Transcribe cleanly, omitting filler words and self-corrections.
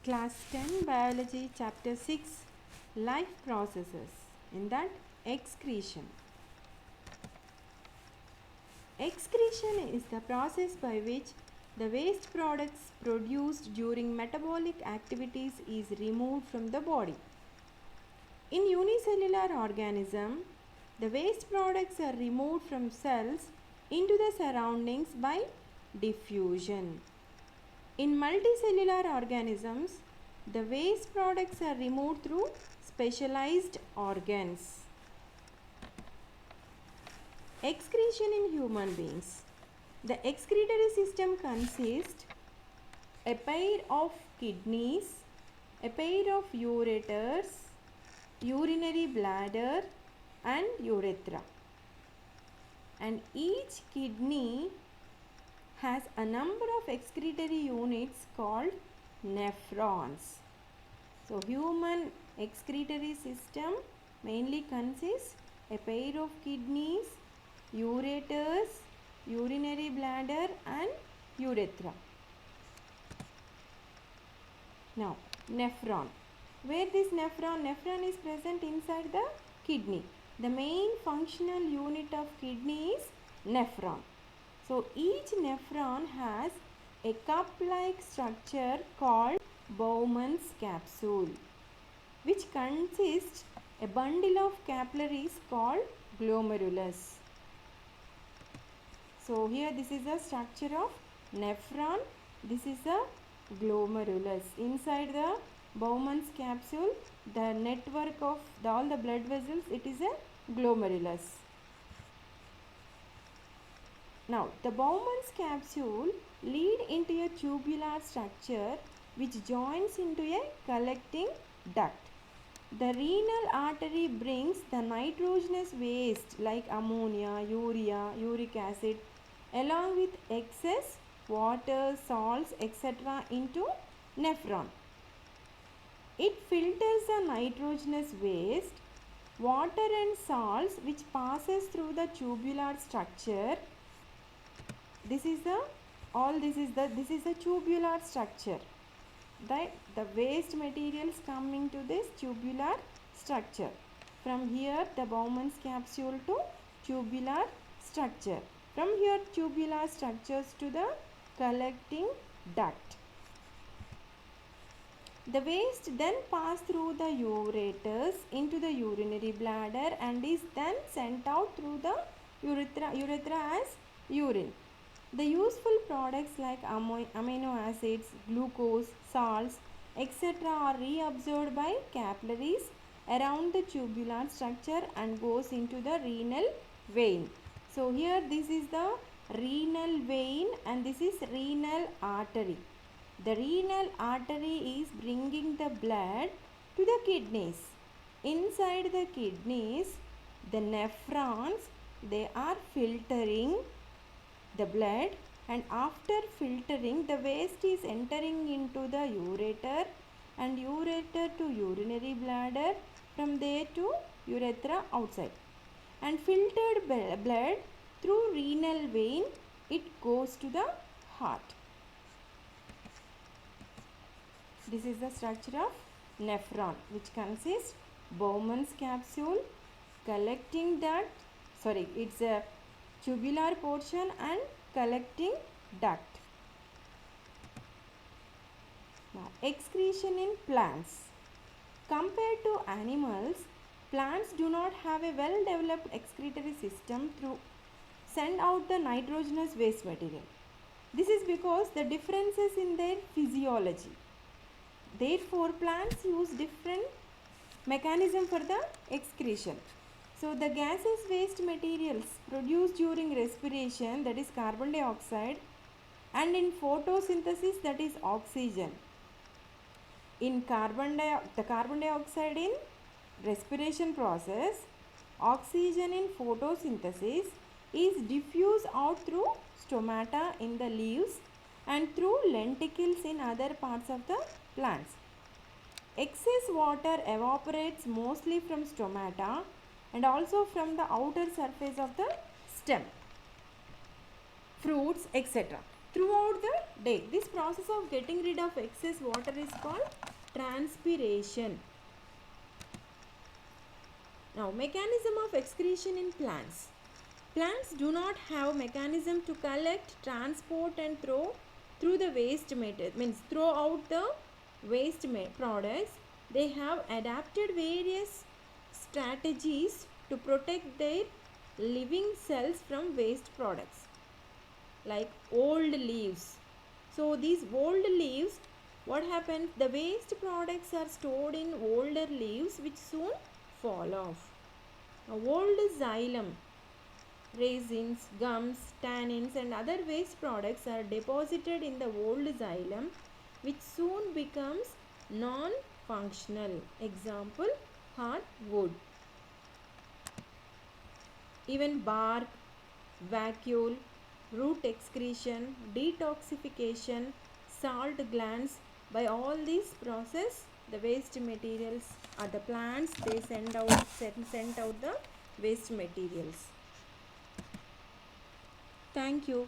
Class 10 Biology Chapter 6 Life Processes. In that, excretion. Excretion is the process by which the waste products produced during metabolic activities is removed from the body. In unicellular organism, the waste products are removed from cells into the surroundings by diffusion. In multicellular organisms, the waste products are removed through specialized organs. Excretion in human beings. The excretory system consists a pair of kidneys, a pair of ureters, urinary bladder and urethra. And each kidney has a number of excretory units called nephrons. So, human excretory system mainly consists a pair of kidneys, ureters, urinary bladder and urethra. Now, nephron. Where this nephron? Nephron is present inside the kidney. The main functional unit of kidney is nephron. So, each nephron has a cup-like structure called Bowman's capsule, which consists a bundle of capillaries called glomerulus. So, here this is the structure of nephron, this is the glomerulus. Inside the Bowman's capsule, the network of all the blood vessels, it is a glomerulus. Now, the Bowman's capsule lead into a tubular structure which joins into a collecting duct. The renal artery brings the nitrogenous waste like ammonia, urea, uric acid along with excess water, salts, etc. into nephron. It filters the nitrogenous waste, water and salts which passes through the tubular structure. This is a tubular structure. The waste materials coming to this tubular structure. From here the Bowman's capsule to tubular structure. From here tubular structures to the collecting duct. The waste then pass through the ureters into the urinary bladder and is then sent out through the urethra as urine. The useful products like amino acids, glucose, salts, etc. are reabsorbed by capillaries around the tubular structure and goes into the renal vein. So, here this is the renal vein and this is renal artery. The renal artery is bringing the blood to the kidneys. Inside the kidneys, the nephrons, they are filtering the blood, and after filtering the waste is entering into the ureter and ureter to urinary bladder, from there to urethra outside, and filtered blood through renal vein it goes to the heart. This is the structure of nephron, which consists Bowman's capsule, collecting duct, it's a tubular portion and collecting duct. Now, excretion in plants. Compared to animals, plants do not have a well developed excretory system to send out the nitrogenous waste material. This is because the differences in their physiology. Therefore, plants use different mechanism for the excretion. So, the gaseous waste materials produced during respiration, that is carbon dioxide, and in photosynthesis, that is oxygen. In the carbon dioxide in respiration process, oxygen in photosynthesis is diffused out through stomata in the leaves and through lenticels in other parts of the plants. Excess water evaporates mostly from stomata and also from the outer surface of the stem, fruits, etc. throughout the day. This process of getting rid of excess water is called transpiration. Now, mechanism of excretion in plants. Plants do not have mechanism to collect, transport and throw through the waste matter, means throw out the waste products. They have adapted various strategies to protect their living cells from waste products, like old leaves. So these old leaves, what happens? The waste products are stored in older leaves which soon fall off. Now, old xylem, resins, gums, tannins and other waste products are deposited in the old xylem which soon becomes non-functional. Example, hardwood. Even bark, vacuole, root excretion, detoxification, salt glands, by all these process the waste materials or the plants they send out the waste materials. Thank you.